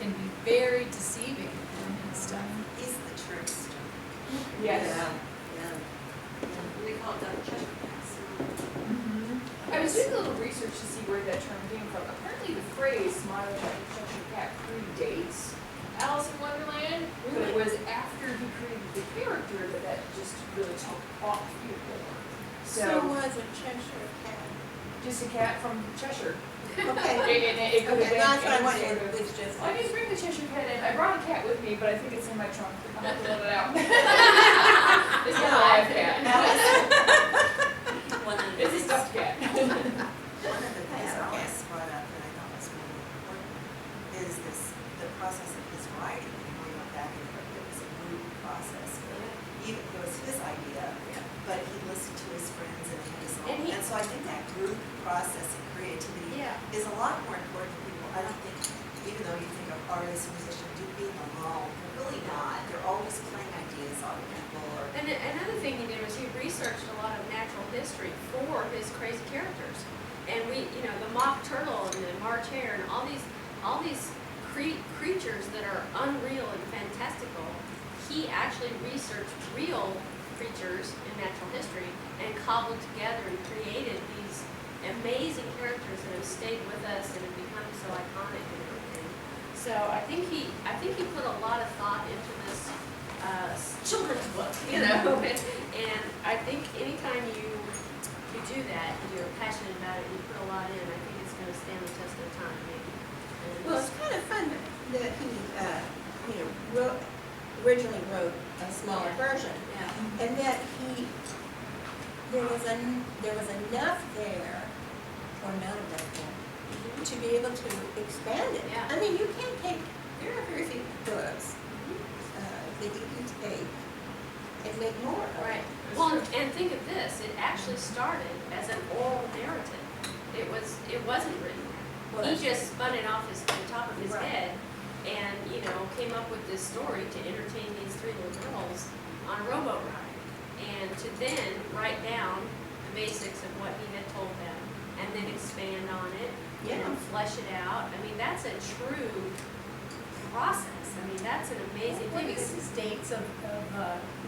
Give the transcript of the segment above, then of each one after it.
can be very deceiving and stuff. He's the trickster. Yes. Yeah. We call it the Cheshire Cat. I was doing a little research to see where that term came from. Apparently the phrase Smiley Cheshire Cat predates Alice in Wonderland, but it was after he created the character that just really took off even more. So was a Cheshire Cat. Just a cat from Cheshire. Okay. It could have Okay, been that's what I any wanted, sort of- it's just. I didn't bring the Cheshire Cat in. I brought a cat with me, but I think it's in my trunk. I'll have to let it out. It's not a live cat. It's a stuffed cat. One of the things Alice brought up that I thought was really important is the process of his writing. Going back and forth, it was a group process. Even it was his idea, but he listened to his friends and had his own. And so I think that group process and creativity is a lot more important to people. I don't think, even though you think of artists, musicians, being alone, they're really not. They're always playing ideas on people. And another thing he did was he researched a lot of natural history for his crazy characters. And the mock turtle and the March hare and all these creatures that are unreal and fantastical, he actually researched real creatures in natural history and cobbled together and created these amazing characters that have stayed with us and have become so iconic and everything. So I think he put a lot of thought into this children's book, and I think anytime you do that and you're passionate about it and you put a lot in, I think it's going to stand the test of time, maybe. Well, it's kind of fun that he, originally wrote a smaller version, and that there was enough there, or not enough there, to be able to expand it. Yeah. I mean, there are very few books that you can take and make more of. Right. Well, and think of this, it actually started as an oral narrative. It wasn't written. Well, He that's just spun it off the top of his Right. head and, came up with this story to entertain these three little girls on a rowboat ride. And to then write down the basics of what he had told them and then expand on it, flesh it out. I mean, that's a true process. I mean, that's an amazing What thing. is his dates of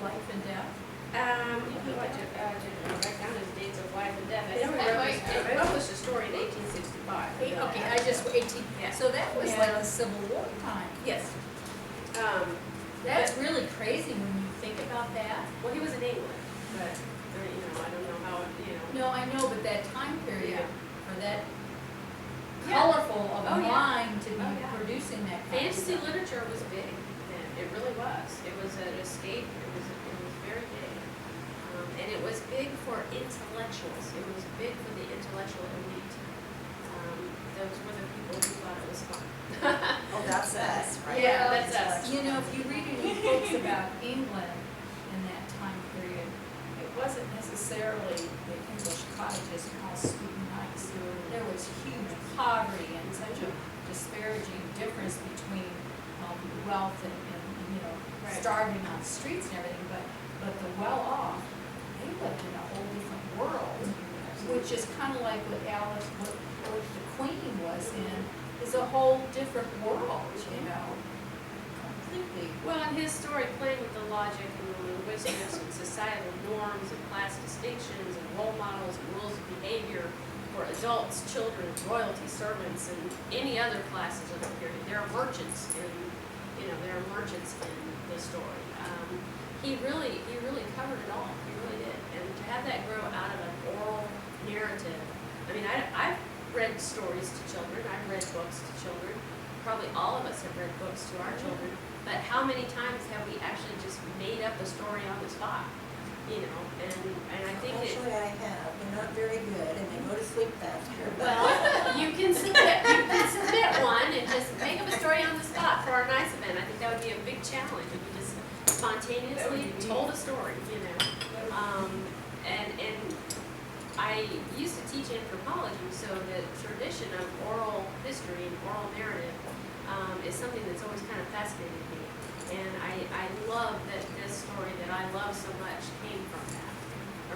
life and death? I'd like to write down his dates of life and death. I Yeah, know we he wrote this- published a story in 1865. Okay, I just 18. Yeah. So that was like the Civil War time. Yes. That's really crazy when you think about that. Well, he was in England, but, I don't know how, No, I know, but that time period, Yeah. for that Yeah. colorful of Oh, yeah. mind to be Oh, yeah. producing that kind of fantasy stuff. literature was big then. It really was. It was an escape. It was very big. And it was big for intellectuals. It was big for the intellectual elite. Those were the people who thought it was fun. Oh, that's us, right? Yeah, that's us. You know, if you read any books about England in that time period, it wasn't necessarily the English cottages and all sweet and nice. There was huge poverty and such a disparaging difference between wealth and Right. starving on the streets and everything, but the well-off, they lived in a whole different world, which is kind of like what the Queen was in, is a whole different world, completely. Well, in his story, playing with the logic and the linguistics and societal norms and class distinctions and role models and rules of behavior for adults, children, royalty, servants, and any other classes of the period. There are merchants in the story. He really covered it all. He really did. And to have that grow out of an oral narrative. I mean, I've read stories to children. I've read books to children. Probably all of us have read books to our children. But how many times have we actually just made up a story on the spot? And I think Actually, I have. They're not very good, and they go to sleep faster. well, you can submit one and just make up a story on the spot for our nice event. I think that would be a big challenge if you just spontaneously told a story, And I used to teach anthropology, so the tradition of oral history and oral narrative is something that's always kind of fascinated me. And I love that this story that I love so much came from that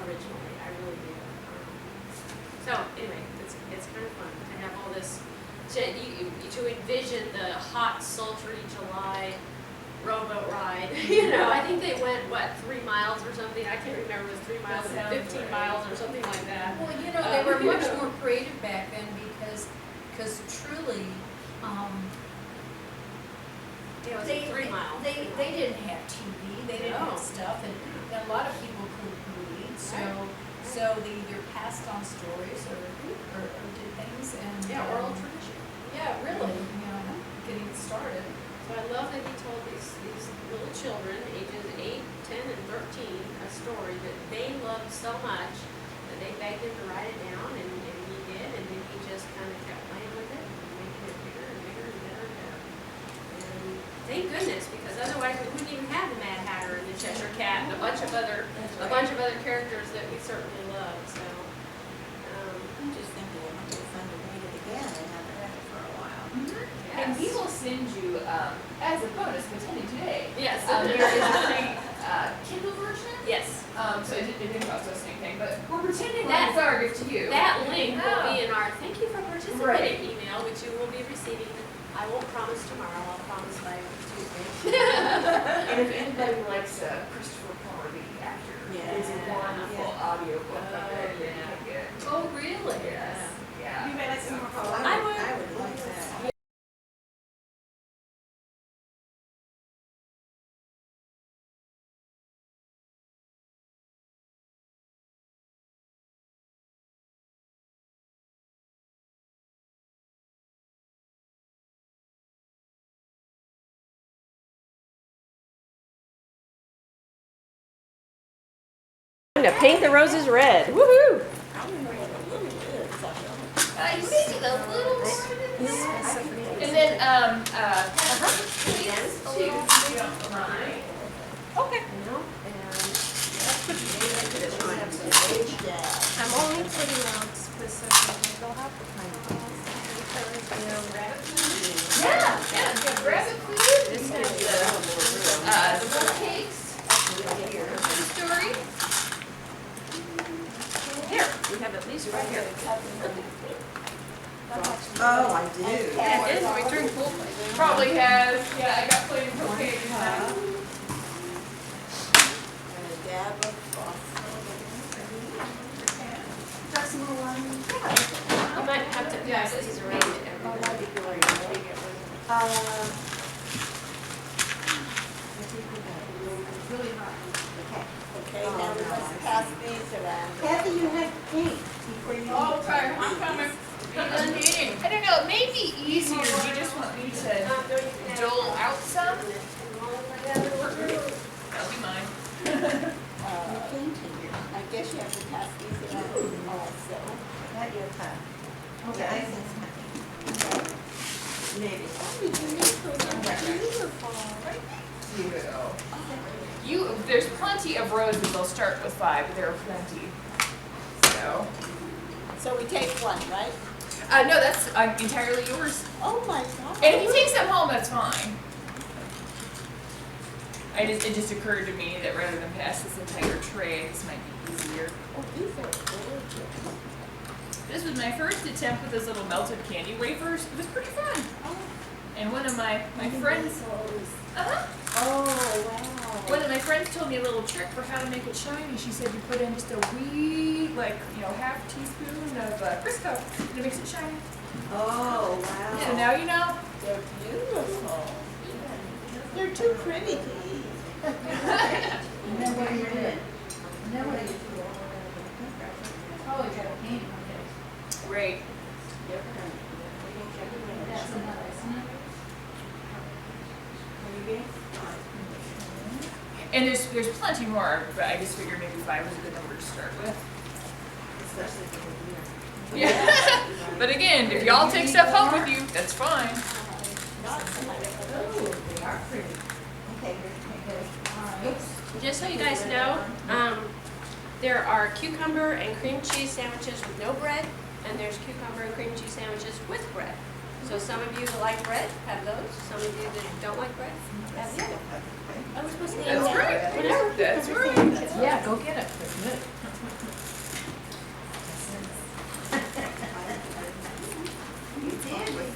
originally. I really do. So anyway, it's kind of fun to have all this to envision the hot, sultry July rowboat ride. You know, I think they went, what, 3 miles or something? I can't remember, it was 3 miles or 15 miles or something like that. Well, you know, they were much more creative back then because truly, It was they 3 miles. They didn't have TV, they didn't No. have stuff, and a lot of people couldn't read, so they either passed on stories or did things and. Yeah, oral tradition. Yeah, really, you know, getting it started. So I love that he told these little children, ages 8, 10, and 13, a story that they loved so much that they begged him to write it down, and he did, and then he just kind of kept playing with it and making it bigger and bigger and better and better. And thank goodness, because otherwise we wouldn't even have the Mad Hatter and the Cheshire Cat and a bunch of other characters that we certainly love. So I'm just thinking it might be fun to read it again and haven't read it for a while. And he will send you, as a bonus, pretending today. yes, There is a free Kindle version. yes. So it didn't cost us anything, but we're pretending That- that's our gift to you. That link will Oh. be in our thank you for participating Right. email, which you will be receiving. I won't promise tomorrow, I'll promise by Tuesday. And if anybody likes Christopher Plummer, the actor, it's a Yeah. wonderful audio book of it. Oh, You can get. Oh, really? Yes. Yeah. You read it some more? Oh, I I would. would like that. Time to paint the roses red. Woohoo! You made it a little more than that. And then, please, too, if you don't mind. Okay. I'm only putting out specific, they'll have to kind of. Yeah, grab it, please. This is the little cakes. Story. Here, we have at least right here. Oh, I do. It is, we drink full. Probably has, yeah, I got plenty of cocaine. And a dab of You might have to pass these around to everybody. Okay, now we must pass these around. Kathy, you have paint before you. Okay, I'm coming. I don't know, it may be easier if you just want me to dole out some. That'll be mine. I guess you have to pass these around also. Not your time. Okay. I think maybe. There's plenty of roses, I'll start with 5, but there are plenty. So we take one, right? No, that's entirely yours. Oh my God. And if he takes them home, that's fine. It just occurred to me that rather than pass this entire tray, this might be easier. Oh, these are gorgeous. This was my first attempt with those little melted candy wafers. It was pretty fun. And one of my friends, Oh, wow. one of my friends told me a little trick for how to make it shiny. She said you put in just a wee, half teaspoon of Crisco, and it makes it shiny. Oh, wow. So now you know. They're beautiful. They're too pretty to eat. And then what do you do? And then what do you do? Probably got a paint on it. Great. That's another, isn't it? And there's plenty more, but I just figured maybe 5 was a good number to start with. Especially for the dinner. Yeah. But again, if y'all take stuff home with you, that's fine. Not so much. Oh, they are pretty. Okay, All right. Just so you guys know, there are cucumber and cream cheese sandwiches with no bread, and there's cucumber and cream cheese sandwiches with bread. So some of you who like bread, have those. Some of you that don't like bread, have the other. I was supposed to That's name great. that. Whatever. That's right. Yeah, go get it. They're good. You did with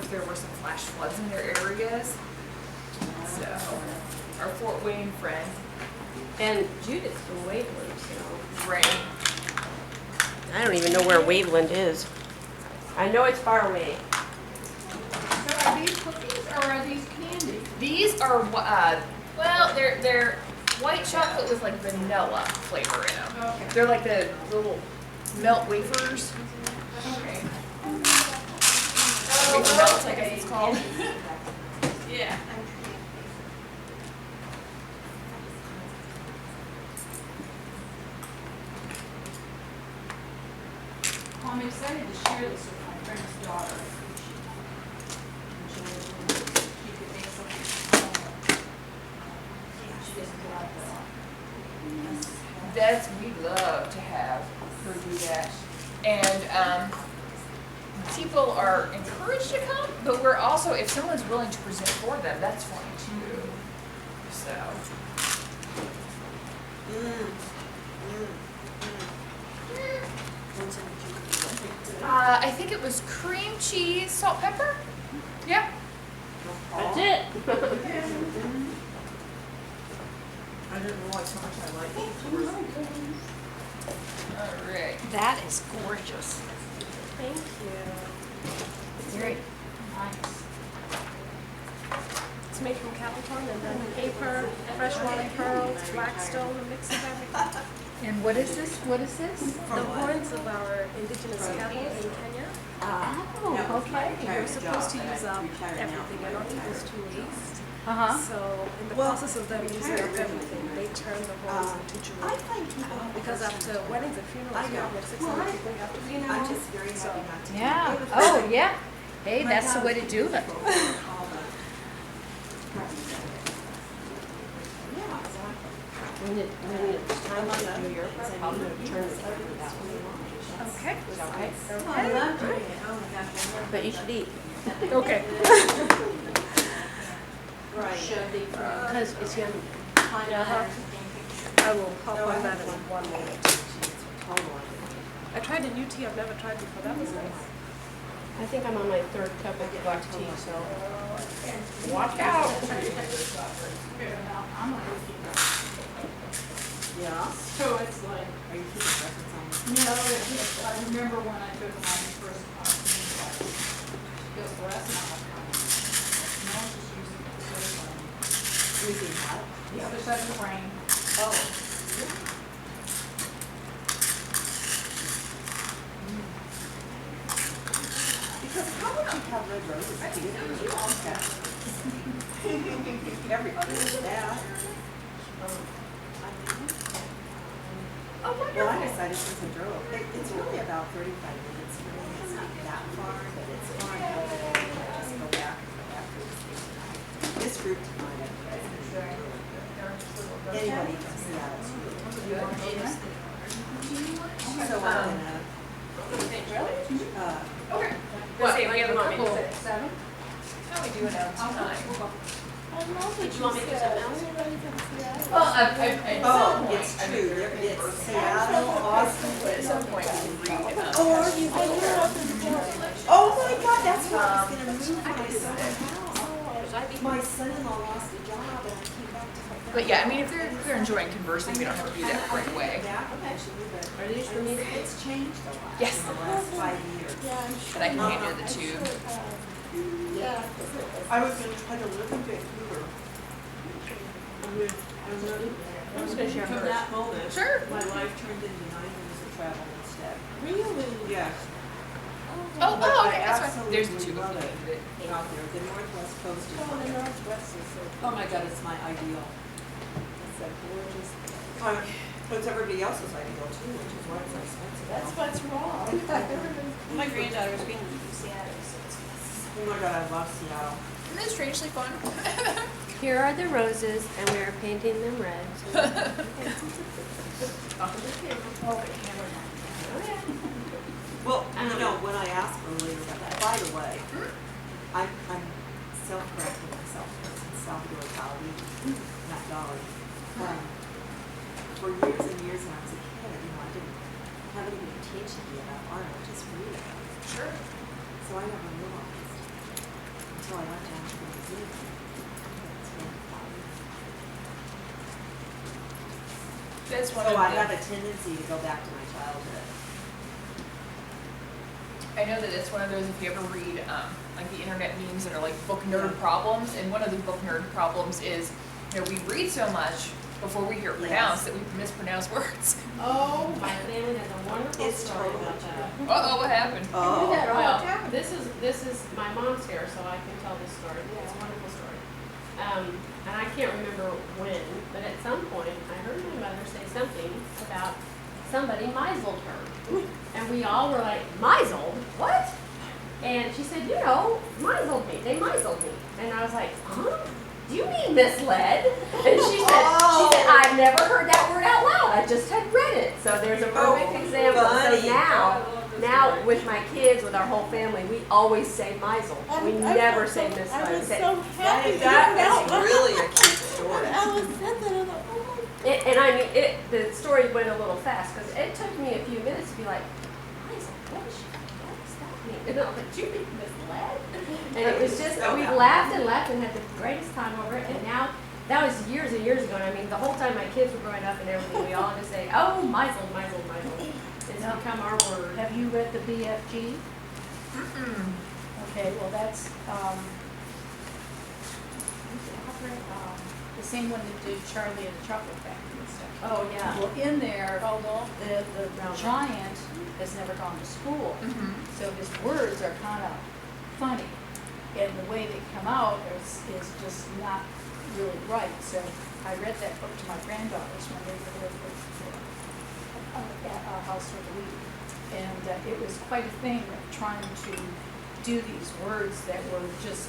course, there were some flash floods in their areas. So, our Fort Wayne friend, And Judith's from Waveland, so. right? I don't even know where Waveland is. I know it's far away. So are these cookies or are these candy? These are, well, they're white chocolate with like vanilla flavor in them. Okay. They're like the little melt wafers. Okay. Wafer melts, I guess it's called. Yeah. Well, I'm excited to share this with my friend's daughter. She could make something smaller. She doesn't go out that often. We'd love to have her do that. And people are encouraged to come, but we're also, if someone's willing to present for them, that's fine too. So, I think it was cream cheese, salt, pepper? Yeah. That's it. I didn't realize how much I liked it. All right. That is gorgeous. Thank you. Very nice. It's made from California and then paper, fresh water pearls, blackstone, a mix of everything. And what is this? What is this? The horns of our indigenous cattle in Kenya. Oh, okay. You're supposed to use up everything. I don't think there's to waste. Uh-huh. So in the process of them using up everything, they turn the horns into I jewelry. find people. Because after weddings and funerals, you have like 600 people you have to feed. I'm just very happy not to. Yeah. Oh, yeah. Hey, that's the way to do it. When it's time to do your prep, I'm gonna turn the camera that way. Okay. Okay? I love doing it, oh my gosh, I love But you should eat. Okay. Right. Because it's yummy. I will hop on that in 1 moment. I tried a new tea I've never tried before. That was nice. I think I'm on my 3rd cup of black tea, so. Watch out. Yeah. So it's like, Are you keeping records on? no, I remember when I took my first class, she goes, well, that's not my kind. No, I'm just using it for certain. Using what? The other side of the brain. Oh. Because how would you have red roses? Do you think you all have? Everybody does that. Oh, Well, I wonderful. decided since I drove, it's really about 35 minutes for me. It's not that far, but it's far. Just go back and go back to the station. This group tonight, I think, is really good. Anybody from Seattle is really good. So I'm gonna, Okay. What, Say, we have a like couple. at 7? How we doing out tonight? Did you want me to do something else? Well, oh, it's true, it's Seattle, Austin. At some point, we can read. Oh, are you? Oh my God, that's why I was gonna move my son's house. My son-in-law lost a job and I came back to my. But yeah, I mean, if they're enjoying conversing, we don't have to do that right away. Are these for me? It's changed a lot. Yes. In the last 5 years. But I can hand you the two. I was gonna try to live in Vancouver. I'm just gonna share From hers. that moment. Sure. My life turned into 9 years of travel instead. Really? Yes. Oh, But okay, I that's fine. There's the absolutely two. love it out there. The Northwest Coast is Oh, the Northwest is so. oh my God, it's my ideal. It's a gorgeous. But it's everybody else's ideal too, which is why it's so expensive. That's what's wrong. My granddaughter's being in Seattle, so it's. Oh my God, I love Seattle. Isn't this strangely fun? Here are the roses, and we are painting them red. So Well, you know, when I asked earlier about that, by the way, I'm self-correcting myself, it's Salvador Dali, not Dolly. For years and years when I was a kid, you know, I didn't have anybody teaching me about art, I just read about it. Sure. So I never realized until I went to Ashland Museum. That's one So of I the, have a tendency to go back to my childhood. I know that it's one of those, if you ever read, like the internet memes that are like book nerd problems, and one of the book nerd problems is, you know, we read so much before we hear it pronounced that we mispronounce words. Oh, my family has a wonderful It's story totally about that. Uh-oh, what happened? Oh. Well, this is, my mom's here, so I can tell this story. It's a wonderful story. And I can't remember when, but at some point, I heard my mother say something about somebody misled her. And we all were like, misled? What? And she said, you know, misled me. They misled me. And I was like, huh? Do you mean misled? And she said, I've never heard that word out loud. I just had read it. So there's a perfect example. funny. So now with my kids, with our whole family, we always say misel. We never say misled. I was We say- so happy to That hear is that. really a cute story. Alice said that, I was like, oh my. And I mean, the story went a little fast because it took me a few minutes to be like, misel, what does that mean? And I'm like, do you mean misled? And it was just, So we happy. laughed and laughed and had the greatest time over it. And now, that was years and years ago. And I mean, the whole time my kids were growing up and everything, we all just say, oh, misel, misel, misel. It's become our word. Have you read the BFG? Mm-mm. Okay, well, that's, the same one that did Charlie and the Chocolate Factory and stuff. Oh, yeah. Well, in there, Although, the giant has never gone to school, Mm-hmm. so his words are kind of funny. And the way they come out is just not really right. So I read that book to my granddaughters when they were at our house for the week. And it was quite a thing of trying to do these words that were just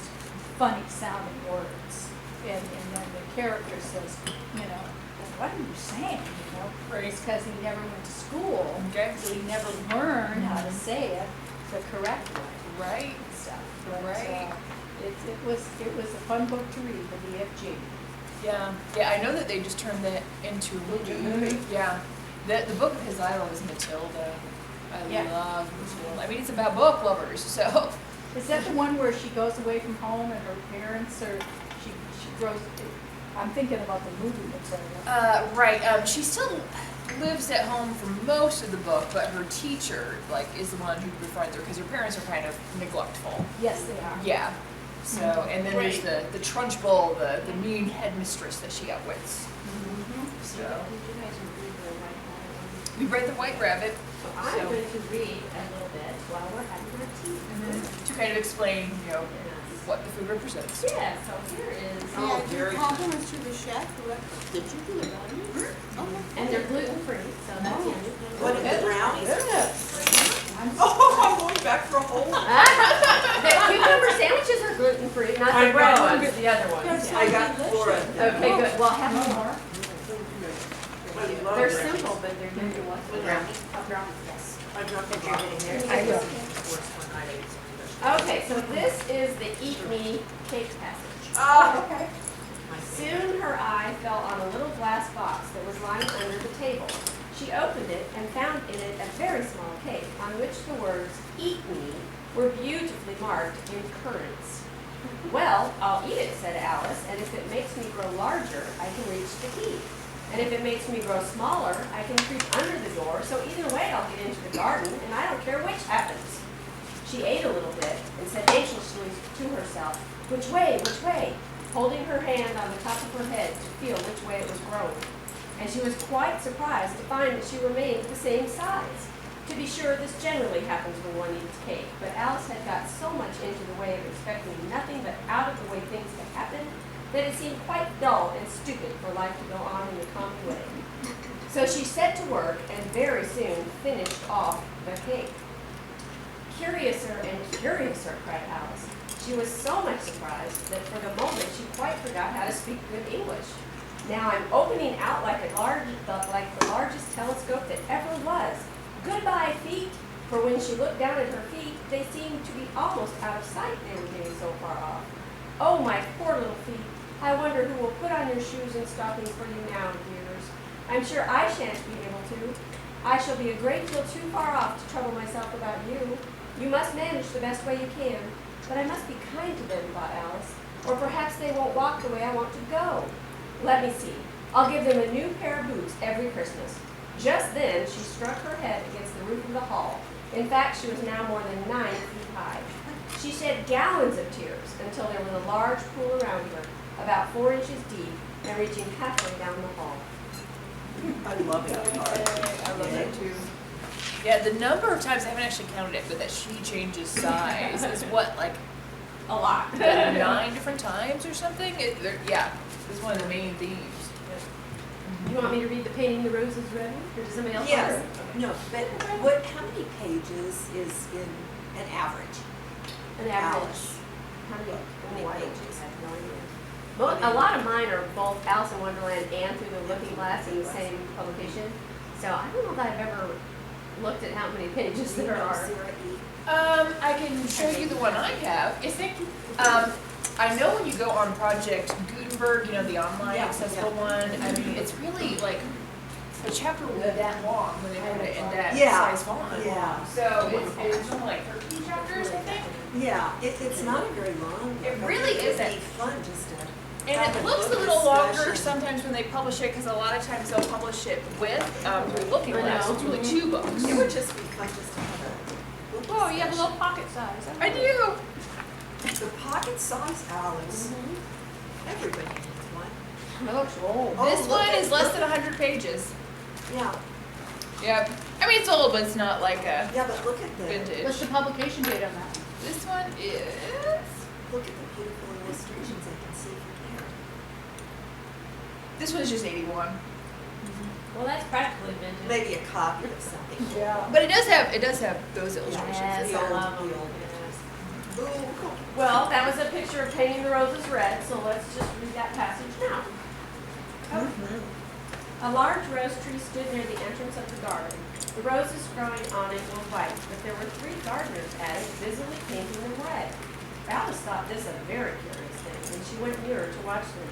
funny sounding words. And then the character says, you know, well, what are you saying, you know? Right. It's because he never went to school, Okay. so he never learned how to say it the correct way Right. and stuff. But, Right. it was a fun book to read, the BFG. Yeah. Yeah, I know that they just turned that into a movie. Yeah. The book of his I love is Matilda. I Yeah. love Matilda. I mean, it's about book lovers, so. Is that the one where she goes away from home and her parents are, she grows, I'm thinking about the movie Matilda. Right. She still lives at home for most of the book, but her teacher, like, is the one who befriends her because her parents are kind of neglectful. Yes, they are. Yeah. So, and then there's the Trunchbull, the mean headmistress that she outwits. So, Did you guys read the White Rabbit? we read The White Rabbit So I'm So- going to read a little bit while we're having our tea. to kind of explain, you know, what the food represents. Yeah, so here is, Oh, yeah, very your compliments to the chef, did you do the brownies? Oh, and they're gluten free, so that's yummy. What are the brownies? Oh, I'm going back for a whole. The cucumber sandwiches are gluten free, not I the bread know. ones, the other ones. I got Laura. Okay, good. Well, have more. I love They're brownies. simple, but they're good to watch. Yes. I dropped the I will. Okay, so this is the Eat Me cake passage. Oh, Okay. Soon her eye fell on a little glass box that was lying under the table. She opened it and found in it a very small cake on which the words "Eat Me" were beautifully marked in currants. Well, I'll eat it, said Alice, and if it makes me grow larger, I can reach the key. And if it makes me grow smaller, I can creep under the door, so either way I'll get into the garden, and I don't care which happens. She ate a little bit and said anxiously to herself, which way, holding her hand on the top of her head to feel which way it was growing. And she was quite surprised to find that she remained the same size. To be sure, this generally happens when one eats cake, but Alice had got so much into the way of expecting nothing but out of the way things to happen that it seemed quite dull and stupid for life to go on in the common way. So she set to work and very soon finished off the cake. Curiouser and curiouser, cried Alice. She was so much surprised that for the moment she quite forgot how to speak good English. Now I'm opening out like the largest telescope that ever was. Goodbye, feet! For when she looked down at her feet, they seemed to be almost out of sight, they were getting so far off. Oh, my poor little feet! I wonder who will put on your shoes and stockings for you now, dears. I'm sure I shan't be able to. I shall be a great deal too far off to trouble myself about you. You must manage the best way you can. But I must be kind to them, thought Alice, or perhaps they won't walk the way I want to go. Let me see. I'll give them a new pair of boots every Christmas. Just then, she struck her head against the roof of the hall. In fact, she was now more than 9 feet high. She shed gallons of tears until there was a large pool around her, about 4 inches deep and reaching halfway down the hall. I love that part. I love that too. Yeah, the number of times, I haven't actually counted it, but that she changes size is what, like, A lot. 9 different times or something? Yeah, this is one of the main themes. You want me to read the Painting the Roses Red, or does somebody else want Yes, to? no, but how many pages is in an average? An average. Alice. How many How many pages? I have no idea. Well, a lot of mine are both Alice in Wonderland and Through the Looking Glass in the same publication. So I don't know that I've ever looked at how many pages there are. I can show you the one I have. I know when you go on Project Gutenberg, you know, the online Yeah, accessible one, I mean, it's really like, the chapter will be that long when they put it in that Yeah, size font. yeah. So it's only like 13 chapters, I think. Yeah, it's not a very long book. It really It'd isn't. be fun just to. And have it a looks a book little longer discussion. sometimes when they publish it, because a lot of times they'll publish it with Through Looking I Glass, know. so it's really 2 books. It would just be fun just to have a book Oh, you have a discussion. little pocket size. I do. The pocket size, Alice. Everybody needs one. It looks old. Oh, This look one at- is less look than 100 pages. Yeah, Yep. I mean, it's old, but it's not like a yeah, but look at the, vintage. What's the publication date on that? This one is. look at the beautiful illustrations I can see from here. This one's just 81. Well, that's practically vintage. Maybe a copy of something. Yeah. But it does have those illustrations. Yes, The I old, love the them. old Yes. Ooh, cool. Well, that was a picture of Painting the Roses Red, so let's just read that passage now. A large rose tree stood near the entrance of the garden. The roses growing on it were white, but there were 3 gardeners at it, busily painting them red. Alice thought this a very curious thing, and she went nearer to watch them.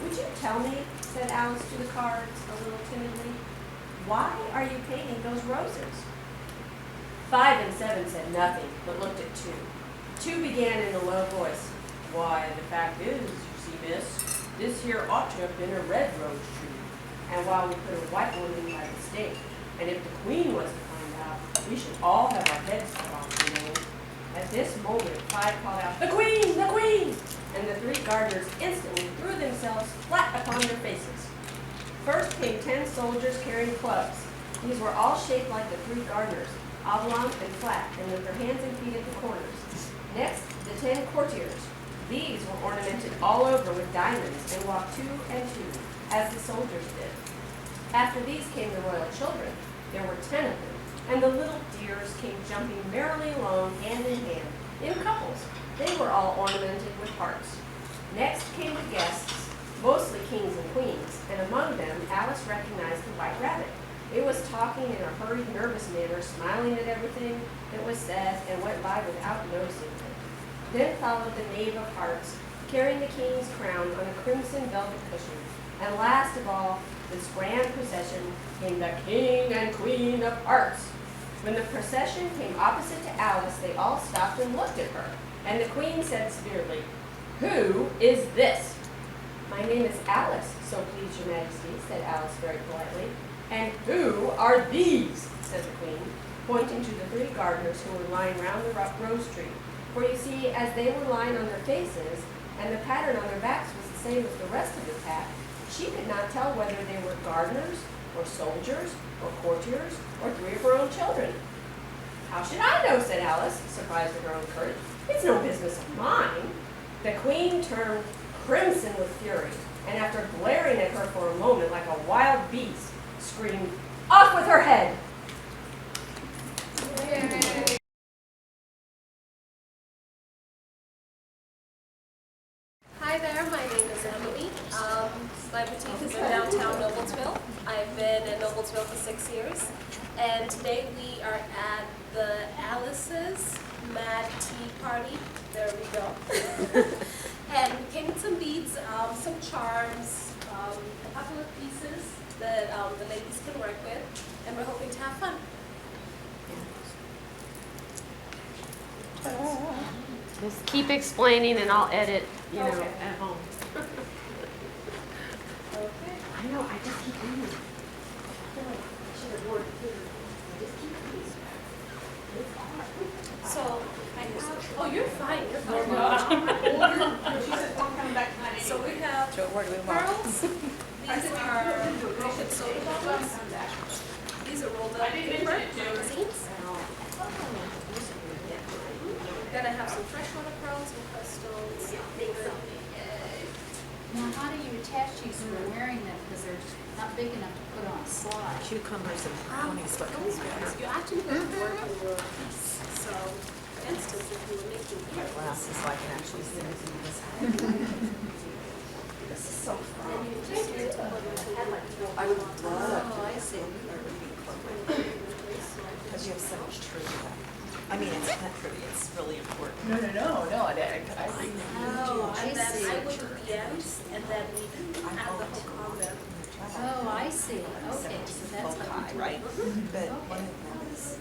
"Would you tell me," said Alice to the cards, a little timidly, "why are you painting those roses?" 5 and 7 said nothing, but looked at 2. 2 began in a low voice. "Why, the fact is, you see, miss, this here ought to have been a red rose tree. And while we put a white one in by mistake, and if the queen was to find out, we should all have our heads cut off, you know." At this moment, 5 called out, "The queen! The queen!" And the 3 gardeners instantly threw themselves flat upon their faces. First came 10 soldiers carrying clubs. These were all shaped like the 3 gardeners, oblong and flat, and with their hands and feet at the corners. Next, the 10 courtiers. These were ornamented all over with diamonds and walked 2 and 2, as the soldiers did. After these came the royal children. There were 10 of them, and the little dears came jumping merrily along hand in hand, in couples. They were all ornamented with hearts. Next came the guests, mostly kings and queens, and among them Alice recognized the white rabbit. It was talking in a hurried, nervous manner, smiling at everything that was said, and went by without noticing it. Then followed the knave of hearts, carrying the king's crown on a crimson velvet cushion. And last of all, this grand procession, came the king and queen of hearts. When the procession came opposite to Alice, they all stopped and looked at her. And the queen said severely, "Who is this?" "My name is Alice, so please your majesty," said Alice very politely. "And who are these?" said the queen, pointing to the 3 gardeners who were lying round the rose tree. For you see, as they were lying on their faces, and the pattern on their backs was the same as the rest of the pack, she could not tell whether they were gardeners, or soldiers, or courtiers, or 3 of her own children. "How should I know?" said Alice, surprised at her own courage. "It's no business of mine." The queen turned crimson with fury, and after glaring at her for a moment like a wild beast, screamed, "Off with her head!" Hi there, my name is Emily. My boutique is in downtown Noblesville. I've been in Noblesville for 6 years. And today we are at the Alice's Mad Tea Party. There we go. And we painted some beads, some charms, a couple of pieces that the ladies can work with. And we're hoping to have fun. Just keep explaining and I'll edit, you know, Okay. at home. Okay. I know, I just keep reading. I feel like I should have worked here. I just keep reading. It's hard. So, I have, Oh, you're fine, you're fine. so we have pearls. These are broken soda bottles. These are rolled up paper magazines. Then I have some freshwater pearls and crystals. Now, how do you attach these when you're wearing them, because they're not big enough to put on a slide? Cucumbers and brownies, what comes better? You actually have to work on your piece. So, for instance, if you were making earrings, Glasses so I can actually see this. This is so fun. then you just need to put it in like I would love to. Oh, I see. Because you have so much trivia. I mean, it's not trivia, it's really important. No, I Oh, I And then see. I would do the ends, and then we have the hook on them. Oh, I see. Okay, so that's what High, you do. right? But one of them is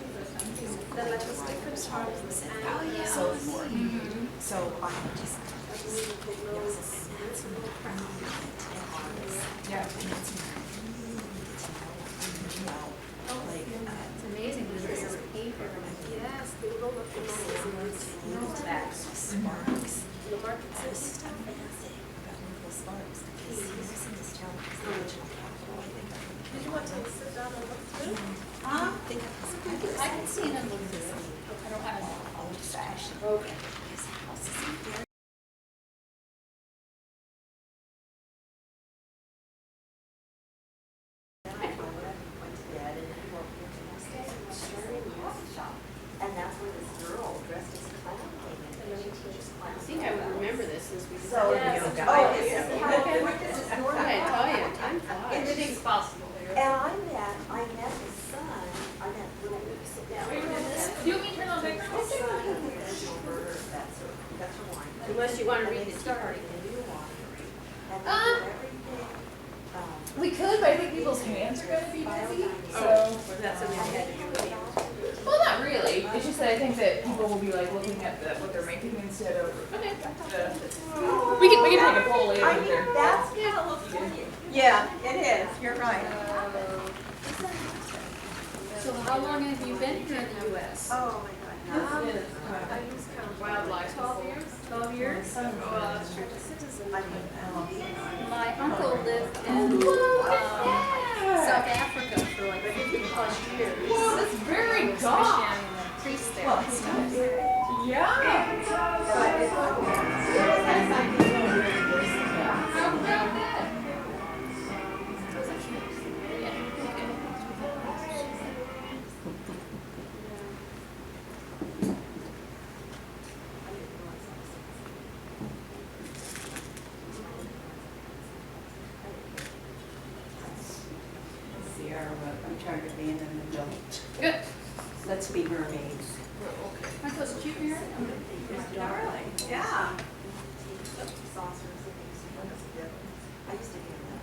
Then I just different charms and so forth. So I just, Yeah. It's amazing that this is paper. yes, they roll up the magazines. Sparks. The market There's says stuff fancy about Nicholas Sparks. He's in this town, he's the original capital, I think. Did you want to sit down and look through? I think I can see it and look through it. I don't have an old fashioned. Okay. His house is very. Went to bed and he woke me up and I said, "Sharing a coffee shop." And that's where this girl dressed as a clown came in, and she teaches clown. I think I would remember this since we did So, that. this is how, this is your I tell you, time flies. Everything's possible And I met his son, I met little Luke, sit down. Do you want me to turn on the His son, the original bird, that's her wine. Unless you want to And read they the started a new winery, and they did everything, We could, but I think people's hands are gonna be busy, so. That's something we had to do with you. Well, not really, it's just that I think that people will be like looking at what they're making instead of Okay. we can take a poll later. I mean, that's California. Yeah, it is, you're right. So how long have you been here in the US? Oh, my God. I use kind of Wildlife. 12 years. 12 years? Well, that's true. Citizen. I mean, My uncle lived in South Africa for like 50+ years. Whoa, that's very He was dark. officiating a priest there and stuff. Yeah. Sierra, I'm trying to be an adult. Good. Let's be mermaids. Aren't those cute, Mary? darling, yeah. Saucers and things. I used to get that.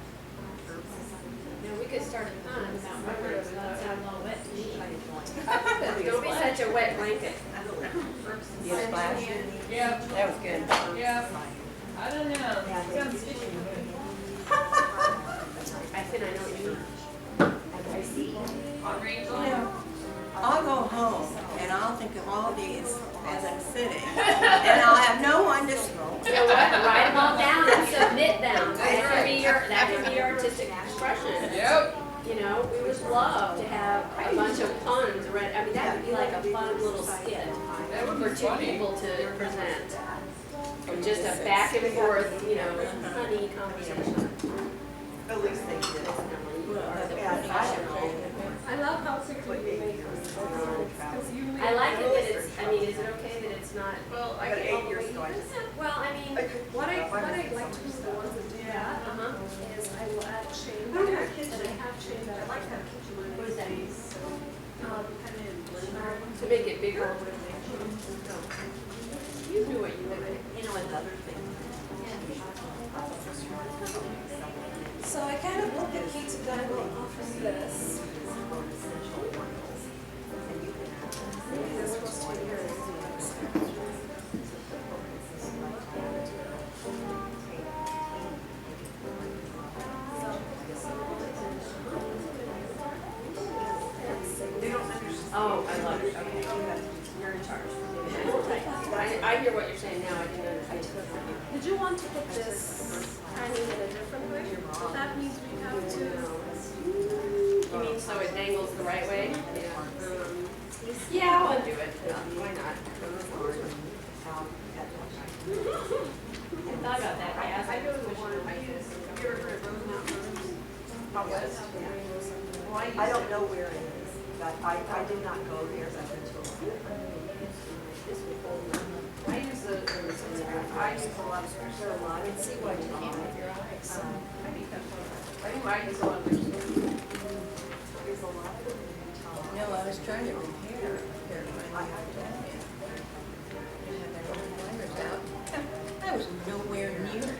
Herbs and something. Now, we could start a pond about rivers, that's a little wet. Don't Don't be such a wet blanket. You splash? Yeah. That was good. Yeah. I don't know. Sounds fishy. I think I know what you mean. I see. I'll go home and I'll think of all these as I'm sitting, and I'll have no one to smoke. You know what, write them all down and submit them. That could be your artistic expression. Yep. You know, we would love to have a bunch of puns read, I mean, that would be like a fun little skit That would for be two funny. people to present. Or just a back and forth, you know, funny conversation. At least they did. I love how quickly we make those. Because you I like it that it's, I mean, is it okay that it's not, Well, I But can 8 years ago, I just. well, I mean, what I like to do with the ones that do that is I will add chain there, and I have chain that I like to have kitchen. what does that mean? To To make it bigger? You knew what you wanted. You know, another thing. So I kind of look at Keats and Diamond off of this. Maybe this was 2 years. He's. Yeah, I'll do it. Why not? I thought about that, yeah. I go to the one like this. Have you ever heard of Rose Mountain Rose? Out west. I don't know where it is, but I did not go there, I've been to a lot. I use a lot of scratch. There are a lot, and see what you Can't can. with your eyes. I think that's what, I think I use a lot of There's a lot of them in Utah. No, I was trying to repair I have to. had their own wires out. I was nowhere near.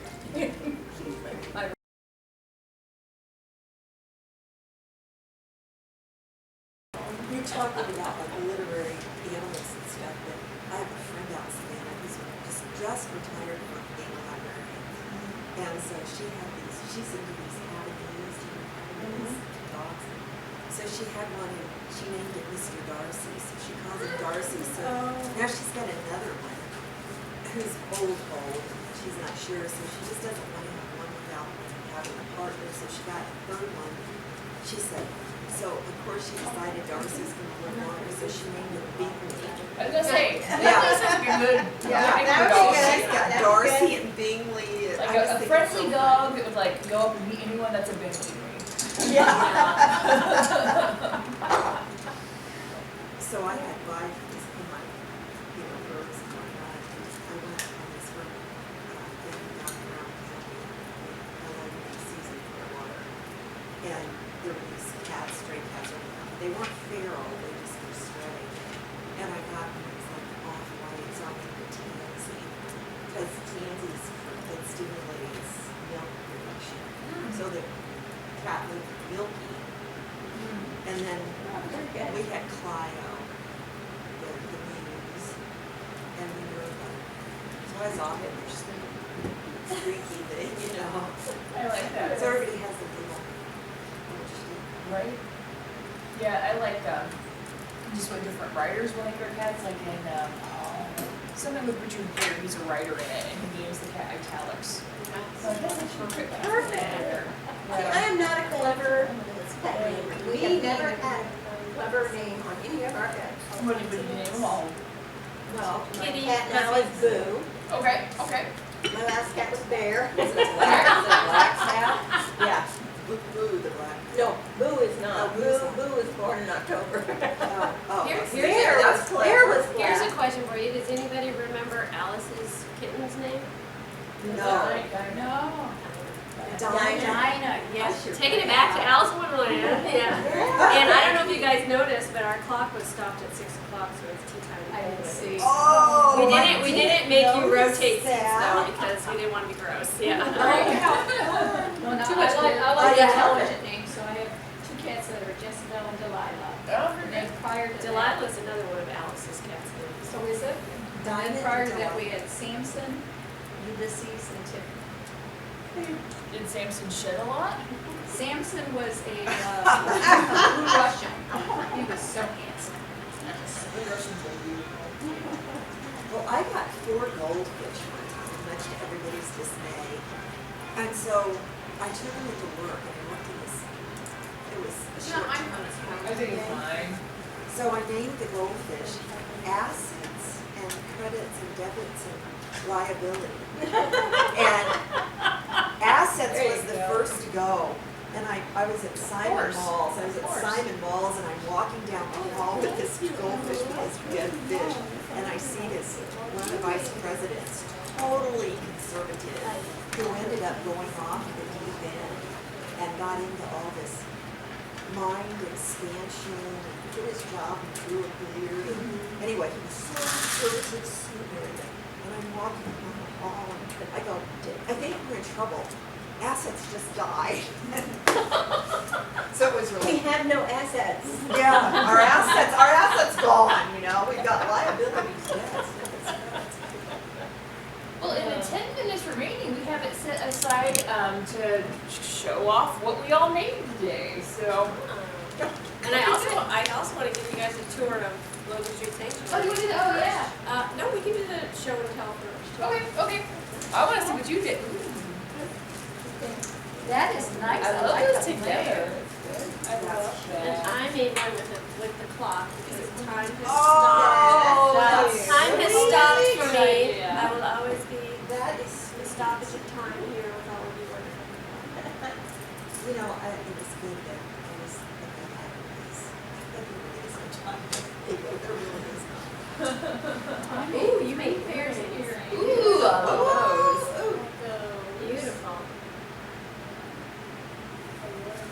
You're talking about like literary animals and stuff, but I have a friend out in Savannah who's just retired from being a librarian. And so she's into these academies, dogs. So she had one and she named it Mr. Darcy, so she calls him Darcy. So now she's got another one who's old, she's not sure, so she just doesn't want to have one without having a partner, so she got a third one. She said, so of course she decided Darcy's going to live longer, so she named it Bingley. I was gonna say, Yeah. that sounds like a good. that would be good. She's got That'd be Darcy good. and Bingley. And Like I just a think friendly it's so dog that would like go up and meet anyone that's a big to me. So I had live just in my, birds and whatnot. I went on this one thing down around County. I like the season for water. And there were these cats, stray cats around. They weren't feral, they just were stray. And I got one that was like off-white, so I named it Tansy. Because Tansy's it stimulates milk production. So the cat looked milky. And then we had Clio, the muse, and we were so I was off it, just freaky thing, I like that. So everybody has a little, Right? Yeah, I like, just what different writers like their cats, like in, something with Richard Gere, he's a writer in it, and he names the cat Italics. So that's a perfect. Perfect. See, I am not a clever pet name. We have never had a clever name on any of our pets. What do you name them all? Well, my Kitty, cat now is Boo. Okay, okay. My last cat was Bear. black cat? Yeah. Boo, the black. No, Boo is not. Oh, Boo's not. Boo was born in October. Here's Bear was Bear was Here's a black. question for you. Does anybody remember Alice's kitten's name? No. No. Dinah. yes. Taking it back to Alice in Wonderland. Yeah. And I don't know if you guys noticed, but our clock was stopped at 6 o'clock, so it's tea time. I didn't see. Oh. We didn't make you notice rotate seats that. though because we didn't want to be gross. Yeah. Well, no, Too much I Oh, like yeah. intelligent names, so I have two cats that are Jezebel and Delilah. Oh, And then prior to that. Delilah's another one of Alice's cats' names. So is it? Dinah And prior and to that, we Delilah. had Samson, Ulysses, and Tiffany. Did Samson shed a lot? Samson was a blue Russian. He was so handsome. The Russians are beautiful. Well, I got 4 goldfish one time, much to everybody's dismay. And so I took them into work and I looked at this. It was a short time. I think it's fine. So I named the goldfish assets and credits and debits and liability. And assets There was you the go. first to go. And I was at Simon course. Malls. I was Of at course. Simon Malls and I'm walking down the hall with this goldfish with this dead fish. And I see this one of the vice presidents, totally conservative, who ended up going off the deep end and got into all this mind expansion and did his job and grew a beard. Anyway, he was so conservative, so arrogant. And I'm walking down the hall and I go, I think we're in trouble. Assets just died. So it was We really, have no assets. yeah, our assets gone, we've got liabilities, yes. Well, in the 10 minutes remaining, we have it set aside to show off what we all made today. So, And I also want to give you guys a tour of Logan Street Sanctuary. you want to do that? Oh, yeah. No, we can do the show and tell first. Okay. I want to see what you did. That is nice. I love like those the together. flavor. I love And that. I made one with the clock because time It was good that it was that they had these. There really is a time. There really is not. Ooh, you made piercings. Ooh, I love those. Beautiful.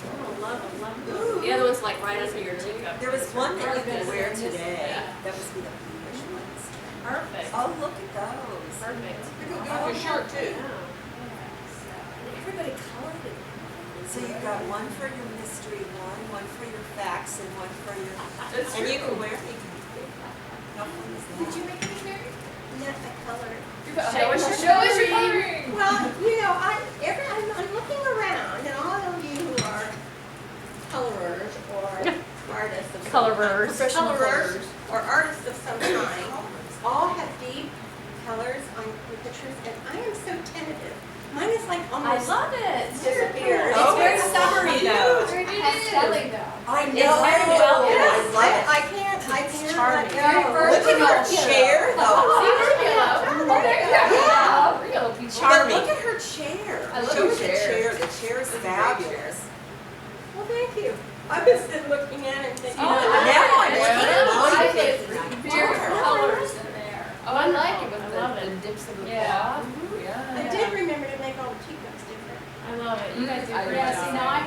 Oh, love them, love them. Ooh. The other one's like right under your teacup. There was one that you could Perfect. wear today. Yeah. That was the bluish ones. Perfect. Oh, look at those. Perfect. You go with your shirt too. And everybody colored it. So you've got one for your mystery one for your facts, and one for your, That's and you true. can wear it. How fun is that? Did you make any, Mary? Not the color. Show us your coloring. Well, you know, I'm looking around, and all of you who are colorers or artists of some Colorers. kind, colorers or artists of some kind, all have deep colors on your pictures, and I am so tentative. Mine is like I almost love it. disappeared. Oh, It's very it's summery cute. though. Pastelly though. I know. It's very well done. I love it. I can't let charming. go. Look at her chair though. See, there's yellow. Oh, there you go. Yeah. Real people. But Charming. look at her chair. I love Show your me the chair. chair. The chair is It's a great chair. fabulous. Well, thank you. I was just looking at it and thinking, Now I'm looking at I mine. like very colors in there. Oh, I like it with I love the it. dips of the Yeah. cloth. I did remember to make all the teacups different. I love it. You guys do a great Yeah, job. see, now I